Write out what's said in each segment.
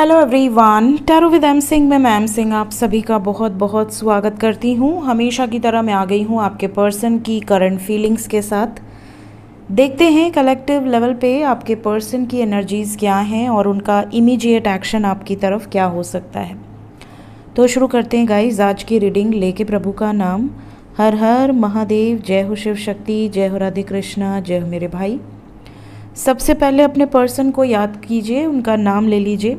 Hello everyone, tarot with M Singh में ma'am Singh आप सभी का बहुत बहुत स्वागत करती हूँ। हमेशा की तरह मैं आ गई हूँ आपके पर्सन की करंट फीलिंग्स के साथ। देखते हैं कलेक्टिव लेवल पे आपके पर्सन की एनर्जीज़ क्या हैं और उनका इमीडिएट एक्शन आपकी तरफ क्या हो सकता है। तो शुरू करते हैं गाइस आज की रीडिंग लेके प्रभु का नाम। हर हर महादेव, जय हो शिव शक्ति, जय हो राधे कृष्णा, जय हो मेरे भाई। सबसे पहले अपने पर्सन को याद कीजिए, उनका नाम ले लीजिए,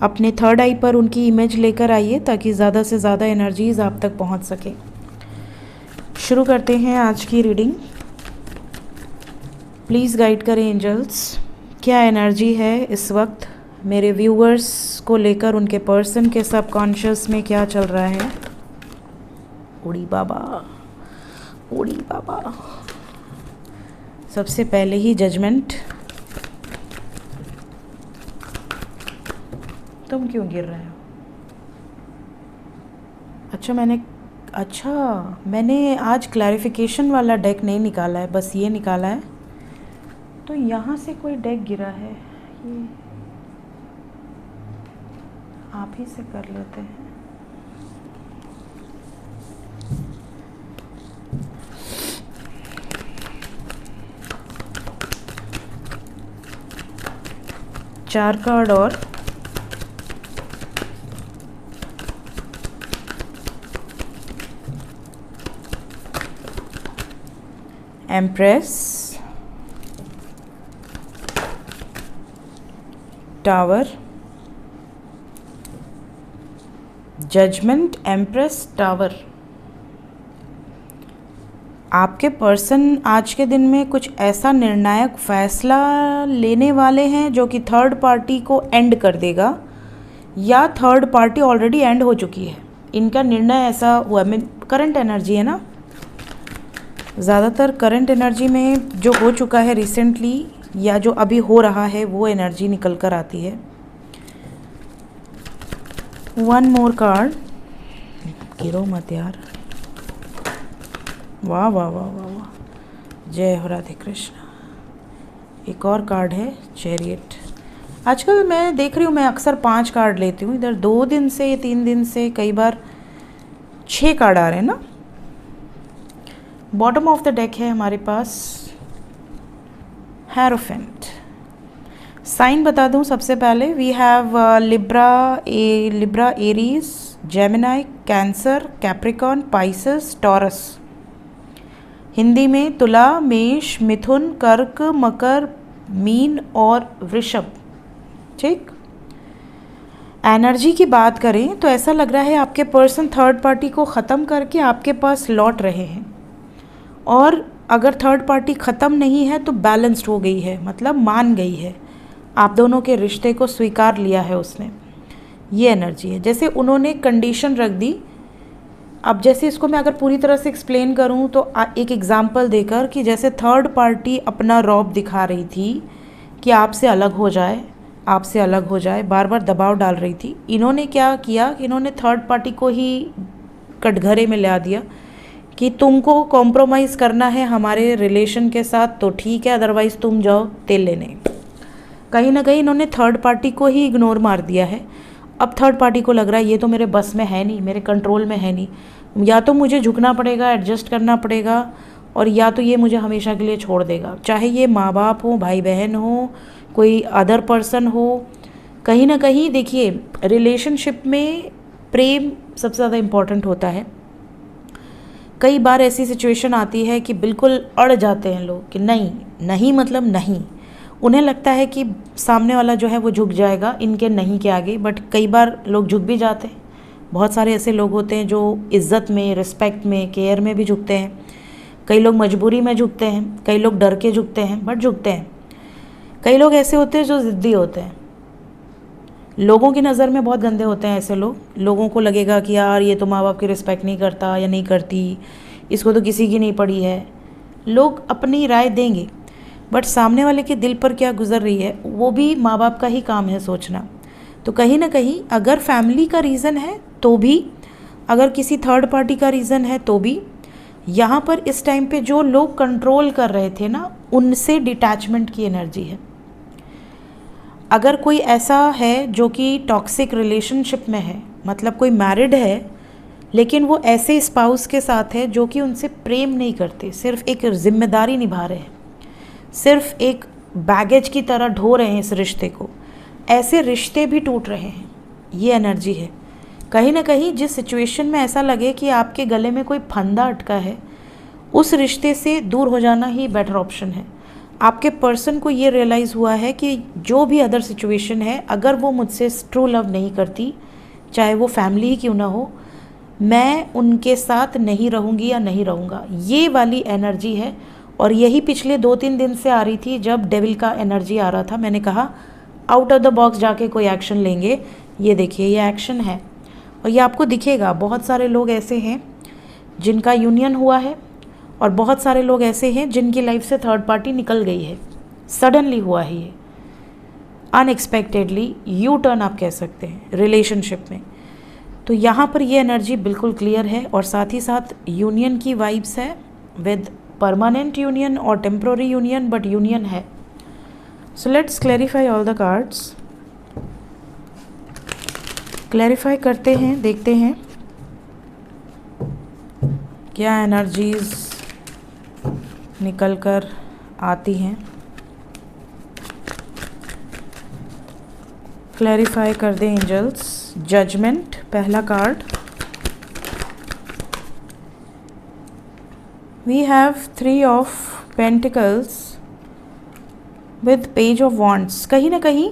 अपने थर्ड आई पर उनकी इमेज लेकर आइए ताकि ज़्यादा से ज़्यादा एनर्जीज़ आप तक पहुंच सके। शुरू करते हैं आज की रीडिंग। प्लीज़ गाइड करें एंजल्स, क्या एनर्जी है इस वक्त मेरे व्यूअर्स को लेकर, उनके पर्सन के सबकॉन्शियस में क्या चल रहा है। ओड़ी बाबा, ओड़ी बाबा। सबसे पहले ही जजमेंट। तुम क्यों गिर रहे हो? अच्छा मैंने आज क्लैरिफिकेशन वाला डेक नहीं निकाला है, बस ये निकाला है। तो यहाँ से कोई डेक गिरा है, ये आप ही से कर लेते हैं। चार कार्ड और empress, tower, judgment, empress, tower. आपके पर्सन आज के दिन में कुछ ऐसा निर्णायक फैसला लेने वाले हैं जो कि थर्ड पार्टी को एंड कर देगा, या थर्ड पार्टी ऑलरेडी एंड हो चुकी है। इनका निर्णय ऐसा हुआ, में करंट एनर्जी है ना, ज़्यादातर करंट एनर्जी में जो हो चुका है रिसेंटली या जो अभी हो रहा है वो एनर्जी निकल कर आती है। वन मोर कार्ड, गिरो मत यार। वाह वाह वाह वाह वाह, जय हो राधे कृष्णा। एक और कार्ड है चैरियट। आजकल मैं देख रही हूँ, मैं अक्सर 5 कार्ड लेती हूँ, इधर 2 दिन से या 3 दिन से कई बार 6 कार्ड आ रहे हैं ना। बॉटम ऑफ द डेक है हमारे पास हेरोफेंट। साइन बता दूं सबसे पहले, we have Libra, Aries, Gemini, Cancer, Capricorn, Pisces, Taurus. Hindi में तुला, मेष, मिथुन, कर्क, मकर, मीन और वृषभ। ठीक। एनर्जी की बात करें तो ऐसा लग रहा है आपके पर्सन थर्ड पार्टी को ख़त्म करके आपके पास लौट रहे हैं, और अगर थर्ड पार्टी ख़त्म नहीं है तो बैलेंस्ड हो गई है, मतलब मान गई है, आप दोनों के रिश्ते को स्वीकार लिया है उसने। ये एनर्जी है, जैसे उन्होंने कंडीशन रख दी। अब जैसे इसको मैं अगर पूरी तरह से एक्सप्लेन करूं तो एक एग्जांपल देकर, कि जैसे थर्ड पार्टी अपना रौब दिखा रही थी कि आपसे अलग हो जाए, आपसे अलग हो जाए, बार बार दबाव डाल रही थी। इन्होंने क्या किया कि इन्होंने थर्ड पार्टी को ही कटघरे में ला दिया कि तुमको कॉम्प्रोमाइज़ करना है हमारे रिलेशन के साथ तो ठीक है, अदरवाइज़ तुम जाओ तेल लेने। कहीं ना कहीं इन्होंने थर्ड पार्टी को ही इग्नोर मार दिया है। अब थर्ड पार्टी को लग रहा है ये तो मेरे बस में है नहीं, मेरे कंट्रोल में है नहीं, या तो मुझे झुकना पड़ेगा, एडजस्ट करना पड़ेगा, और या तो ये मुझे हमेशा के लिए छोड़ देगा। चाहे ये माँ बाप हो, भाई बहन हो, कोई अदर पर्सन हो। कहीं ना कहीं देखिए, रिलेशनशिप में प्रेम सबसे ज़्यादा इम्पॉर्टेंट होता है। कई बार ऐसी सिचुएशन आती है कि बिल्कुल अड़ जाते हैं लोग कि नहीं नहीं, मतलब नहीं। उन्हें लगता है कि सामने वाला जो है वो झुक जाएगा इनके नहीं के आगे, बट कई बार लोग झुक भी जाते हैं। बहुत सारे ऐसे लोग होते हैं जो इज़्ज़त में, रिस्पेक्ट में, केयर में भी झुकते हैं। कई लोग मजबूरी में झुकते हैं, कई लोग डर के झुकते हैं, बट झुकते हैं। कई लोग ऐसे होते हैं जो ज़िद्दी होते हैं, लोगों की नज़र में बहुत गंदे होते हैं ऐसे लोग। लोगों को लगेगा कि यार ये तो माँ बाप की रिस्पेक्ट नहीं करता या नहीं करती, इसको तो किसी की नहीं पड़ी है। लोग अपनी राय देंगे, बट सामने वाले के दिल पर क्या गुजर रही है वो भी माँ बाप का ही काम है सोचना। तो कहीं ना कहीं अगर फैमिली का रीज़न है तो भी, अगर किसी थर्ड पार्टी का रीज़न है तो भी, यहाँ पर इस टाइम पे जो लोग कंट्रोल कर रहे थे ना, उनसे डिटैचमेंट की एनर्जी है। अगर कोई ऐसा है जो कि टॉक्सिक रिलेशनशिप में है, मतलब कोई मैरिड है लेकिन वो ऐसे स्पाउस के साथ है जो कि उनसे प्रेम नहीं करते, सिर्फ एक जिम्मेदारी निभा रहे हैं, सिर्फ एक बैगेज की तरह ढो रहे हैं इस रिश्ते को, ऐसे रिश्ते भी टूट रहे हैं। ये एनर्जी है। कहीं ना कहीं जिस सिचुएशन में ऐसा लगे कि आपके गले में कोई फंदा अटका है, उस रिश्ते से दूर हो जाना ही बेटर ऑप्शन है। आपके पर्सन को ये रियलाइज़ हुआ है कि जो भी अदर सिचुएशन है, अगर वो मुझसे ट्रू लव नहीं करती, चाहे वो फैमिली ही क्यों ना हो, मैं उनके साथ नहीं रहूँगी या नहीं रहूँगा। ये वाली एनर्जी है और यही पिछले 2-3 दिन से आ रही थी जब डेविल का एनर्जी आ रहा था। मैंने कहा आउट ऑफ द बॉक्स जाके कोई एक्शन लेंगे। ये देखिए, ये एक्शन है और ये आपको दिखेगा। बहुत सारे लोग ऐसे हैं जिनका यूनियन हुआ है और बहुत सारे लोग ऐसे हैं जिनकी लाइफ से थर्ड पार्टी निकल गई है। सडनली हुआ है ये, अनएक्सपेक्टेडली यू टर्न आप कह सकते हैं रिलेशनशिप में। तो यहाँ पर ये एनर्जी बिल्कुल क्लियर है और साथ ही साथ यूनियन की वाइब्स है, विद परमानेंट यूनियन और टेम्प्रोरी यूनियन, बट यूनियन है। So let's clarify all the cards. Clarify करते हैं, देखते हैं क्या एनर्जीज निकल कर आती हैं। क्लैरिफाई कर दें एंजल्स। जजमेंट पहला card. We have 3 of pentacles with page of wands. कहीं ना कहीं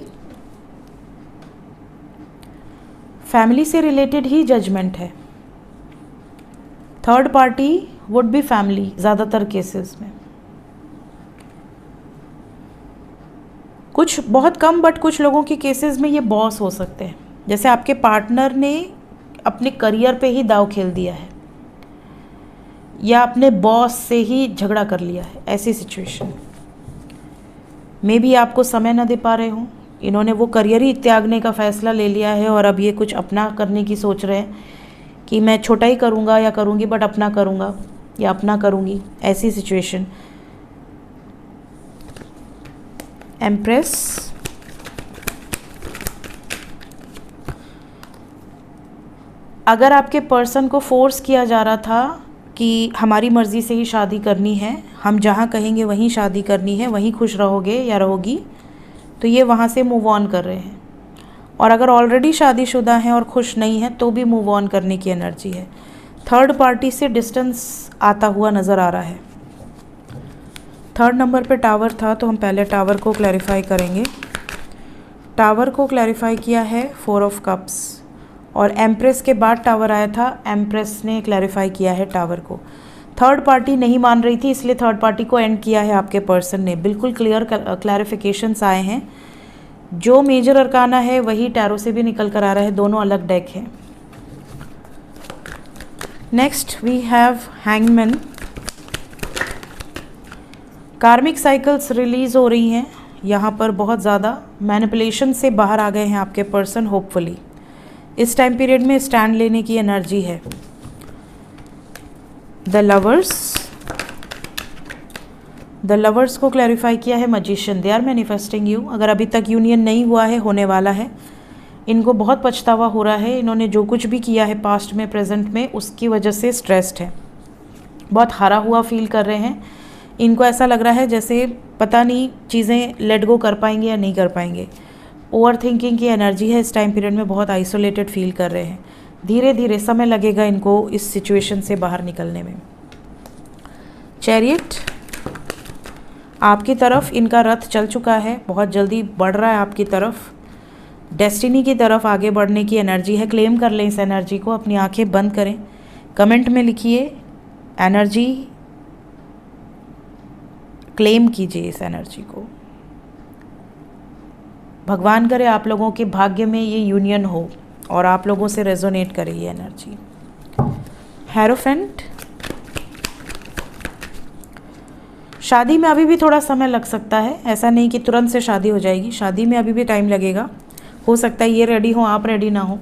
फैमिली से रिलेटेड ही जजमेंट है। Third party would be family ज़्यादातर केसेस में, कुछ बहुत कम, बट कुछ लोगों के केसेस में ये बॉस हो सकते हैं। जैसे आपके पार्टनर ने अपने करियर पे ही दाव खेल दिया है या अपने बॉस से ही झगड़ा कर लिया है। ऐसी सिचुएशन में भी आपको समय न दे पा रहे हों, इन्होंने वो करियर ही त्यागने का फ़ैसला ले लिया है और अब ये कुछ अपना करने की सोच रहे हैं कि मैं छोटा ही करूँगा या करूँगी, बट अपना करूँगा या अपना करूँगी। ऐसी सिचुएशन। एम्प्रेस, अगर आपके पर्सन को फोर्स किया जा रहा था कि हमारी मर्ज़ी से ही शादी करनी है, हम जहाँ कहेंगे वहीं शादी करनी है, वहीं खुश रहोगे या रहोगी, तो ये वहाँ से मूव ऑन कर रहे हैं। और अगर ऑलरेडी शादीशुदा हैं और खुश नहीं हैं तो भी मूव ऑन करने की एनर्जी है। थर्ड पार्टी से डिस्टेंस आता हुआ नज़र आ रहा है। थर्ड नंबर पे टावर था तो हम पहले टावर को क्लैरिफाई करेंगे। टावर को क्लैरिफाई किया है 4 ऑफ कप्स और एम्प्रेस के बाद टावर आया था। एम्प्रेस ने क्लैरिफाई किया है टावर को। थर्ड पार्टी नहीं मान रही थी, इसलिए थर्ड पार्टी को एंड किया है आपके पर्सन ने। बिल्कुल क्लियर क्लैरिफिकेशंस आए हैं। जो मेजर अरकाना है वही टैरो से भी निकल कर आ रहा है, दोनों अलग डेक हैं। Next we have hangman. Karmic cycles release हो रही हैं यहाँ पर। बहुत ज़्यादा मैनिपुलेशन से बाहर आ गए हैं आपके पर्सन। होपफुली इस टाइम पीरियड में स्टैंड लेने की एनर्जी है। द लवर्स को क्लैरिफाई किया है magician. They are manifesting you. अगर अभी तक यूनियन नहीं हुआ है, होने वाला है। इनको बहुत पछतावा हो रहा है। इन्होंने जो कुछ भी किया है पास्ट में, प्रेजेंट में, उसकी वजह से स्ट्रेस्ड है, बहुत हारा हुआ फील कर रहे हैं। इनको ऐसा लग रहा है जैसे पता नहीं चीज़ें लेट गो कर पाएंगे या नहीं कर पाएंगे। ओवर थिंकिंग की एनर्जी है इस टाइम पीरियड में। बहुत आइसोलेटेड फील कर रहे हैं। धीरे धीरे समय लगेगा इनको इस सिचुएशन से बाहर निकलने में। चैरियट, आपकी तरफ इनका रथ चल चुका है, बहुत जल्दी बढ़ रहा है आपकी तरफ। डेस्टिनी की तरफ आगे बढ़ने की एनर्जी है। क्लेम कर लें इस एनर्जी को। अपनी आंखें बंद करें, कमेंट में लिखिए एनर्जी, क्लेम कीजिए इस एनर्जी को। भगवान करे आप लोगों के भाग्य में ये यूनियन हो और आप लोगों से रेजोनेट करे ये एनर्जी। हेरोफेंट, शादी में अभी भी थोड़ा समय लग सकता है। ऐसा नहीं कि तुरंत से शादी हो जाएगी, शादी में अभी भी टाइम लगेगा। हो सकता है ये रेडी हो, आप रेडी ना हो,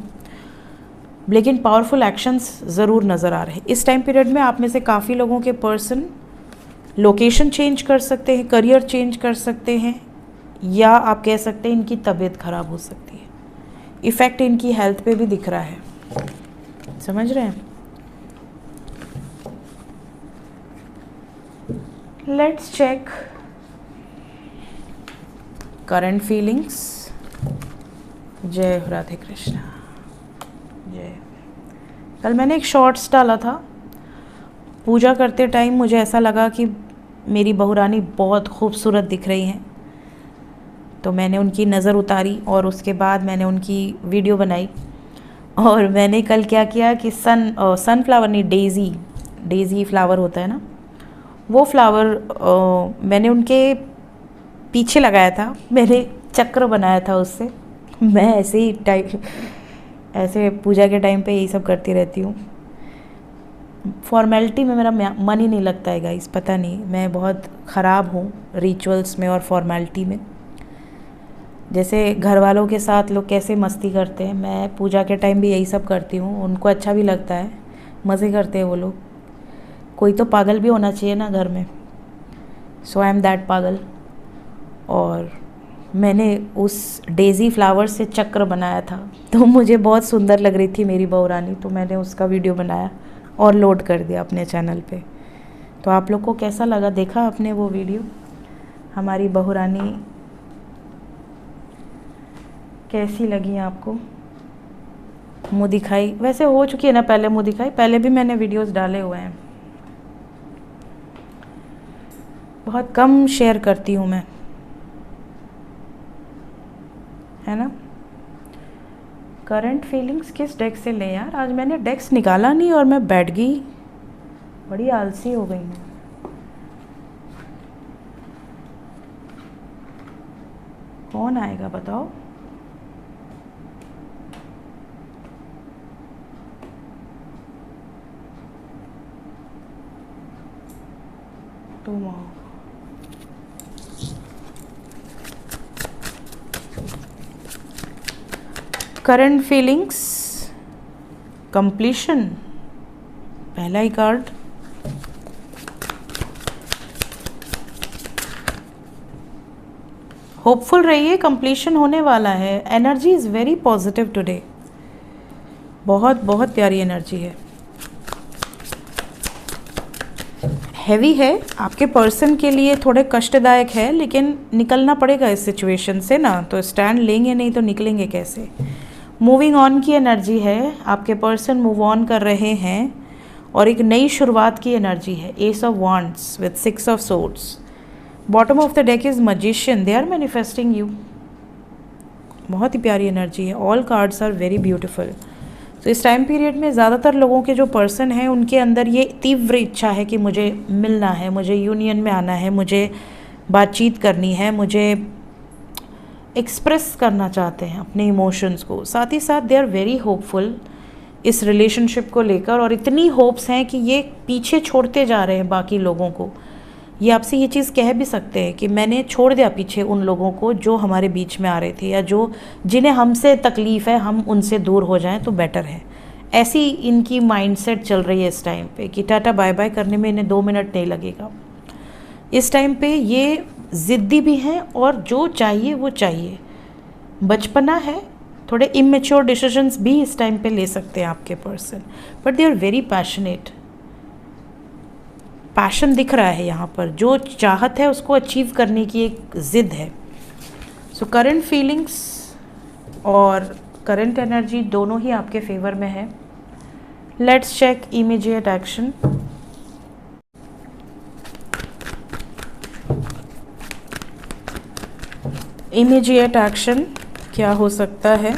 लेकिन पावरफुल एक्शंस ज़रूर नज़र आ रहे हैं इस टाइम पीरियड में। आप में से काफ़ी लोगों के पर्सन लोकेशन चेंज कर सकते हैं, करियर चेंज कर सकते हैं, या आप कह सकते हैं इनकी तबीयत ख़राब हो सकती है। इफ़ेक्ट इनकी हेल्थ पे भी दिख रहा है, समझ रहे हैं। Let's check current feelings. जय राधे कृष्णा, जय। कल मैंने एक शॉर्ट्स डाला था, पूजा करते टाइम मुझे ऐसा लगा कि मेरी बहुरानी बहुत खूबसूरत दिख रही हैं, तो मैंने उनकी नज़र उतारी और उसके बाद मैंने उनकी वीडियो बनाई। और मैंने कल क्या किया कि सनफ्लावर नहीं, डेज़ी फ्लावर होता है ना, वो फ्लावर मैंने उनके पीछे लगाया था, मैंने चक्र बनाया था उससे। मैं ऐसे ही ऐसे पूजा के टाइम पे यही सब करती रहती हूँ। फॉर्मेलिटी में मेरा मन ही नहीं लगता है गाइस, पता नहीं, मैं बहुत ख़राब हूँ रिचुअल्स में और फॉर्मेलिटी में। जैसे घर वालों के साथ लोग कैसे मस्ती करते हैं, मैं पूजा के टाइम भी यही सब करती हूँ, उनको अच्छा भी लगता है, मज़े करते हैं वो लोग। कोई तो पागल भी होना चाहिए ना घर में, सो आई एम दैट पागल। और मैंने उस डेज़ी फ्लावर से चक्र बनाया था, तो मुझे बहुत सुंदर लग रही थी मेरी बहुरानी, तो मैंने उसका वीडियो बनाया और लोड कर दिया अपने चैनल पे। तो आप लोग को कैसा लगा, देखा आपने वो वीडियो? हमारी बहुरानी कैसी लगी आपको? मुँह दिखाई वैसे हो चुकी है ना पहले, मुँह दिखाई पहले भी मैंने वीडियोस डाले हुए हैं, बहुत कम शेयर करती हूँ मैं, है ना। करंट फीलिंग्स किस डेक से ले यार, आज मैंने डेक्स निकाला नहीं और मैं बैठ गई, बड़ी आलसी हो गई मैं। कौन आएगा बताओ? तुम आओ। करंट फीलिंग्स कंप्लीशन, पहला ही कार्ड। होपफुल रहिए, कंप्लीशन होने वाला है। Energy is very positive today, बहुत बहुत प्यारी एनर्जी है। हैवी है, आपके पर्सन के लिए थोड़े कष्टदायक है, लेकिन निकलना पड़ेगा इस सिचुएशन से ना, तो स्टैंड लेंगे, नहीं तो निकलेंगे कैसे। मूविंग ऑन की एनर्जी है, आपके पर्सन मूव ऑन कर रहे हैं और एक नई शुरुआत की एनर्जी है। Ace of wands with 6 of swords. Bottom of the deck is magician, they are manifesting you. बहुत ही प्यारी एनर्जी है, all cards are very beautiful. तो इस टाइम पीरियड में ज़्यादातर लोगों के जो पर्सन हैं उनके अंदर ये तीव्र इच्छा है कि मुझे मिलना है, मुझे यूनियन में आना है, मुझे बातचीत करनी है, मुझे एक्सप्रेस करना चाहते हैं अपने इमोशंस को। साथ ही साथ दे आर वेरी होपफुल इस रिलेशनशिप को लेकर, और इतनी होप्स हैं कि ये पीछे छोड़ते जा रहे हैं बाकी लोगों को। ये आपसे ये चीज़ कह भी सकते हैं कि मैंने छोड़ दिया पीछे उन लोगों को जो हमारे बीच में आ रहे थे, या जो जिन्हें हमसे तकलीफ़ है, हम उनसे दूर हो जाएं तो बेटर है। ऐसी इनकी माइंडसेट चल रही है इस टाइम पे कि टाटा बाय बाय करने में इन्हें 2 मिनट नहीं लगेगा। इस टाइम पे ये ज़िद्दी भी हैं और जो चाहिए वो चाहिए। बचपना है, थोड़े इमेच्योर डिसीजंस भी इस टाइम पे ले सकते हैं आपके person, but they are very passionate. Passion दिख रहा है यहाँ पर, जो चाहत है उसको अचीव करने की एक ज़िद है। सो करंट फीलिंग्स और करंट एनर्जी दोनों ही आपके फेवर में है। Let's check immediate action. Immediate action क्या हो सकता है?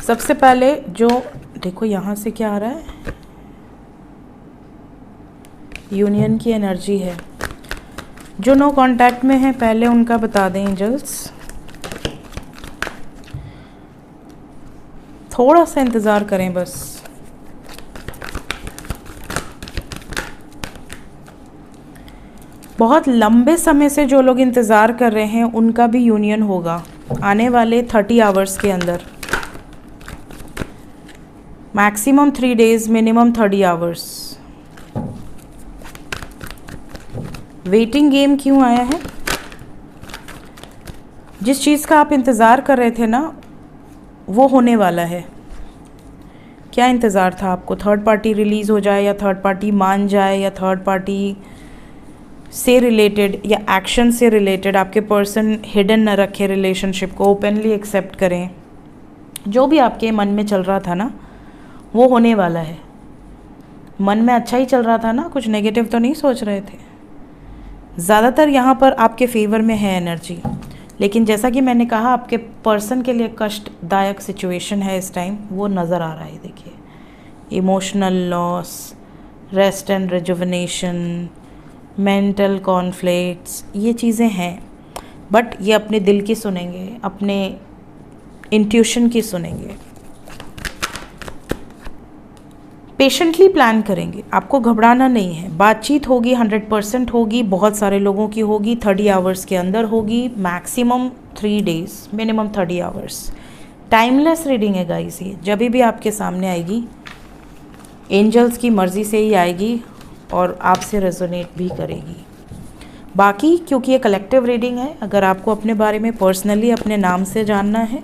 सबसे पहले जो देखो यहाँ से क्या आ रहा है, यूनियन की एनर्जी है। जो नो कांटेक्ट में है पहले उनका बता दें एंजल्स, थोड़ा सा इंतज़ार करें बस। बहुत लंबे समय से जो लोग इंतज़ार कर रहे हैं उनका भी यूनियन होगा आने वाले 30 आवर्स के अंदर। Maximum 3 days, minimum 30 hours. Waiting game क्यों आया है? जिस चीज़ का आप इंतज़ार कर रहे थे ना, वो होने वाला है। क्या इंतज़ार था आपको? थर्ड पार्टी रिलीज़ हो जाए, या थर्ड पार्टी मान जाए, या थर्ड पार्टी से रिलेटेड या एक्शन से रिलेटेड आपके पर्सन हिडन न रखे रिलेशनशिप को, ओपनली एक्सेप्ट करें। जो भी आपके मन में चल रहा था ना, वो होने वाला है। मन में अच्छा ही चल रहा था ना, कुछ नेगेटिव तो नहीं सोच रहे थे। ज़्यादातर यहाँ पर आपके फेवर में है एनर्जी, लेकिन जैसा कि मैंने कहा, आपके पर्सन के लिए कष्टदायक सिचुएशन है इस टाइम, वो नज़र आ रहा है। देखिए, emotional loss, rest and rejuvenation, mental conflicts, ये चीज़ें हैं। बट ये अपने दिल की सुनेंगे, अपने इंट्यूशन की सुनेंगे, पेशेंटली प्लान करेंगे। आपको घबराना नहीं है। बातचीत होगी, 100% होगी, बहुत सारे लोगों की होगी, 30 आवर्स के अंदर होगी, maximum 3 days, minimum 30 hours. Timeless reading है गाइस ये, जब भी आपके सामने आएगी एंजल्स की मर्ज़ी से ही आएगी और आपसे रेजोनेट भी करेगी। बाकी क्योंकि ये कलेक्टिव रीडिंग है, अगर आपको अपने बारे में पर्सनली अपने नाम से जानना है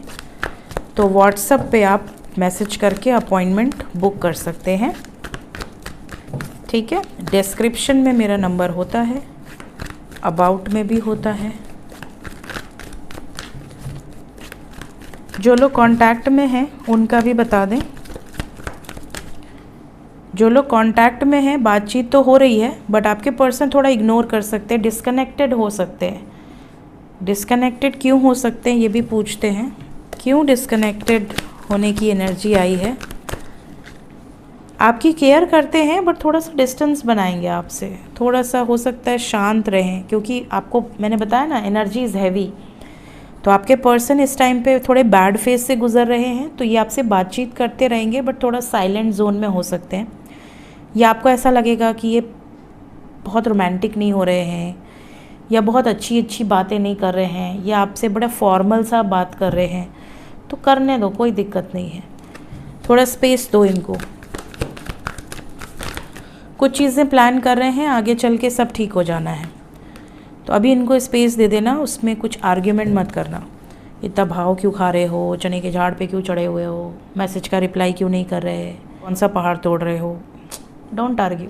तो व्हाट्सएप पे आप मैसेज करके अपॉइंटमेंट बुक कर सकते हैं। ठीक है, डिस्क्रिप्शन में मेरा नंबर होता है, अबाउट में भी होता है। जो लोग कांटेक्ट में हैं उनका भी बता दें। जो लोग कांटेक्ट में हैं, बातचीत तो हो रही है, बट आपके पर्सन थोड़ा इग्नोर कर सकते हैं, डिस्कनेक्टेड हो सकते हैं। डिस्कनेक्टेड क्यों हो सकते हैं ये भी पूछते हैं। क्यों डिस्कनेक्टेड होने की एनर्जी आई है? आपकी केयर करते हैं, बट थोड़ा सा डिस्टेंस बनाएंगे आपसे, थोड़ा सा हो सकता है शांत रहें, क्योंकि आपको मैंने बताया ना, एनर्जी इज़ हैवी। तो आपके पर्सन इस टाइम पे थोड़े बैड फेज से गुजर रहे हैं, तो ये आपसे बातचीत करते रहेंगे, बट थोड़ा साइलेंट जोन में हो सकते हैं। या आपको ऐसा लगेगा कि ये बहुत रोमांटिक नहीं हो रहे हैं, या बहुत अच्छी अच्छी बातें नहीं कर रहे हैं, या आपसे बड़ा फॉर्मल सा बात कर रहे हैं, तो करने दो, कोई दिक्कत नहीं है। थोड़ा स्पेस दो इनको। कुछ चीज़ें प्लान कर रहे हैं, आगे चल के सब ठीक हो जाना है, तो अभी इनको स्पेस दे देना। उसमें कुछ आर्ग्यूमेंट मत करना। इतना भाव क्यों खा रहे हो, चने के झाड़ पे क्यों चढ़े हुए हो, मैसेज का रिप्लाई क्यों नहीं कर रहे, कौन सा पहाड़ तोड़ रहे हो, डोंट आर्ग्यू।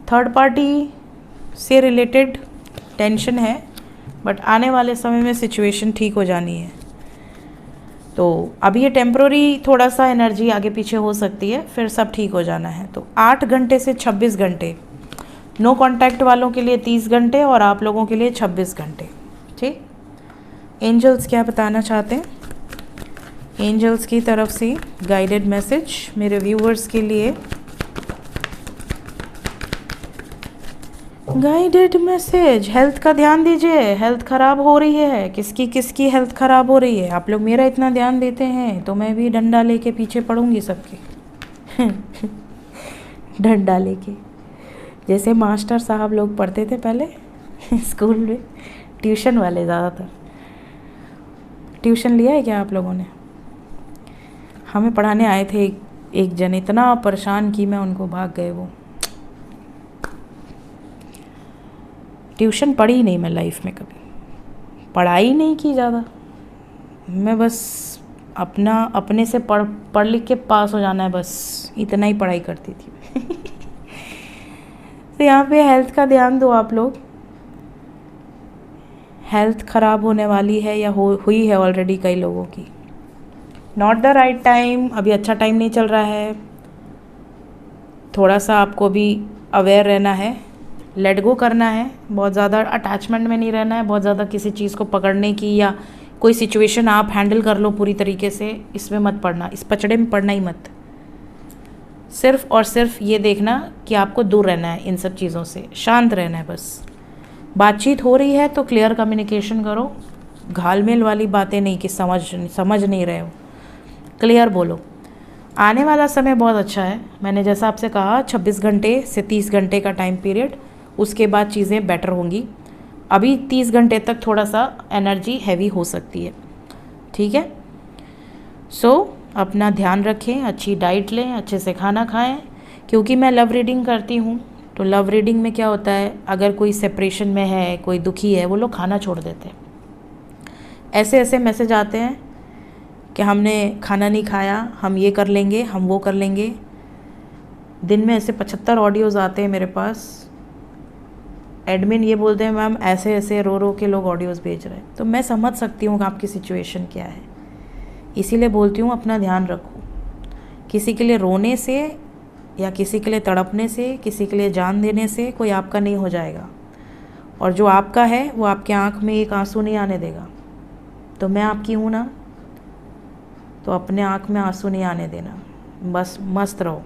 थर्ड पार्टी से रिलेटेड टेंशन है, बट आने वाले समय में सिचुएशन ठीक हो जानी है। तो अभी ये टेम्प्रोरी थोड़ा सा एनर्जी आगे पीछे हो सकती है, फिर सब ठीक हो जाना है। तो 8 घंटे से 26 घंटे, नो कांटेक्ट वालों के लिए 30 घंटे और आप लोगों के लिए 26 घंटे। ठीक, एंजल्स क्या बताना चाहते हैं? एंजल्स की तरफ से गाइडेड मैसेज मेरे व्यूअर्स के लिए। गाइडेड मैसेज, हेल्थ का ध्यान दीजिए। हेल्थ ख़राब हो रही है, किसकी किसकी हेल्थ ख़राब हो रही है। आप लोग मेरा इतना ध्यान देते हैं तो मैं भी डंडा लेके पीछे पड़ूंगी सबके। डंडा लेके, जैसे मास्टर साहब लोग पढ़ते थे पहले स्कूल में, ट्यूशन वाले ज़्यादातर। ट्यूशन लिया है क्या आप लोगों ने? हमें पढ़ाने आए थे एक जन, इतना परेशान की मैं उनको, भाग गए वो। ट्यूशन पढ़ी नहीं मैं लाइफ में, कभी पढ़ाई नहीं की ज़्यादा। मैं बस अपने से पढ़ लिख के पास हो जाना है, बस इतना ही पढ़ाई करती थी। तो यहाँ पे हेल्थ का ध्यान दो आप लोग। हेल्थ ख़राब होने वाली है या हुई है ऑलरेडी कई लोगों की। नॉट द राइट टाइम, अभी अच्छा टाइम नहीं चल रहा है। थोड़ा सा आपको भी अवेयर रहना है, लेट गो करना है, बहुत ज़्यादा अटैचमेंट में नहीं रहना है, बहुत ज़्यादा किसी चीज़ को पकड़ने की, या कोई सिचुएशन आप हैंडल कर लो पूरी तरीके से, इसमें मत पड़ना, इस पचड़े में पड़ना ही मत। सिर्फ और सिर्फ ये देखना कि आपको दूर रहना है इन सब चीज़ों से, शांत रहना है बस। बातचीत हो रही है तो क्लियर कम्युनिकेशन करो, घालमेल वाली बातें नहीं कि समझ नहीं रहे हो, क्लियर बोलो। आने वाला समय बहुत अच्छा है, मैंने जैसा आपसे कहा 26 घंटे से 30 घंटे का टाइम पीरियड, उसके बाद चीज़ें बेटर होंगी। अभी 30 घंटे तक थोड़ा सा एनर्जी हैवी हो सकती है। ठीक है, सो अपना ध्यान रखें, अच्छी डाइट लें, अच्छे से खाना खाएं, क्योंकि मैं लव रीडिंग करती हूँ, तो लव रीडिंग में क्या होता है, अगर कोई सेपरेशन में है, कोई दुखी है, वो लोग खाना छोड़ देते हैं। ऐसे ऐसे मैसेज आते हैं कि हमने खाना नहीं खाया, हम ये कर लेंगे, हम वो कर लेंगे। दिन में ऐसे 75 ऑडियोज़ आते हैं मेरे पास। एडमिन ये बोलते हैं मैम ऐसे ऐसे रो रो के लोग ऑडियोज़ भेज रहे हैं। तो मैं समझ सकती हूँ कि आपकी सिचुएशन क्या है, इसीलिए बोलती हूँ अपना ध्यान रखो। किसी के लिए रोने से या किसी के लिए तड़पने से, किसी के लिए जान देने से कोई आपका नहीं हो जाएगा, और जो आपका है वो आपके आँख में एक आंसू नहीं आने देगा। तो मैं आपकी हूँ ना, तो अपने आँख में आंसू नहीं आने देना, बस मस्त रहो,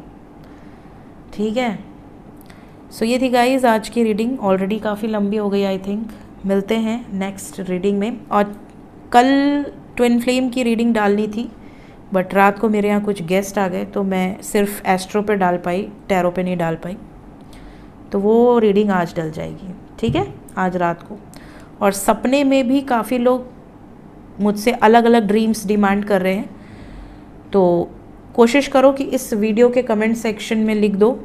ठीक है। सो ये थी गाइस आज की रीडिंग, ऑलरेडी काफ़ी लंबी हो गई आई थिंक। मिलते हैं नेक्स्ट रीडिंग में। और कल ट्विन फ्लेम की रीडिंग डालनी थी, बट रात को मेरे यहाँ कुछ गेस्ट आ गए, तो मैं सिर्फ एस्ट्रो पे डाल पाई, टैरो पे नहीं डाल पाई। तो वो रीडिंग आज डल जाएगी, ठीक है, आज रात को। और सपने में भी काफ़ी लोग मुझसे अलग अलग ड्रीम्स डिमांड कर रहे हैं, तो कोशिश करो कि इस वीडियो के कमेंट सेक्शन में लिख दो,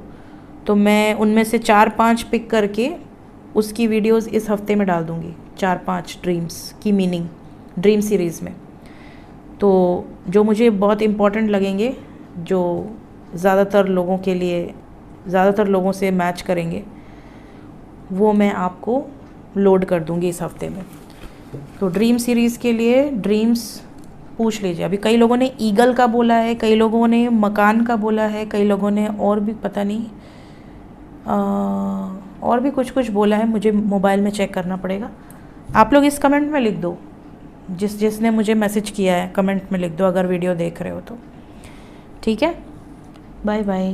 तो मैं उनमें से 4-5 पिक करके उसकी वीडियोस इस हफ्ते में डाल दूँगी। 4-5 ड्रीम्स की मीनिंग ड्रीम सीरीज़ में, तो जो मुझे बहुत इम्पॉर्टेंट लगेंगे, जो ज़्यादातर लोगों के लिए, ज़्यादातर लोगों से मैच करेंगे, वो मैं आपको लोड कर दूँगी इस हफ्ते में। तो ड्रीम सीरीज़ के लिए ड्रीम्स पूछ लीजिए। अभी कई लोगों ने ईगल का बोला है, कई लोगों ने मकान का बोला है, कई लोगों ने और भी पता नहीं और भी कुछ कुछ बोला है, मुझे मोबाइल में चेक करना पड़ेगा। आप लोग इस कमेंट में लिख दो, जिसने मुझे मैसेज किया है कमेंट में लिख दो, अगर वीडियो देख रहे हो तो, ठीक है। Bye bye.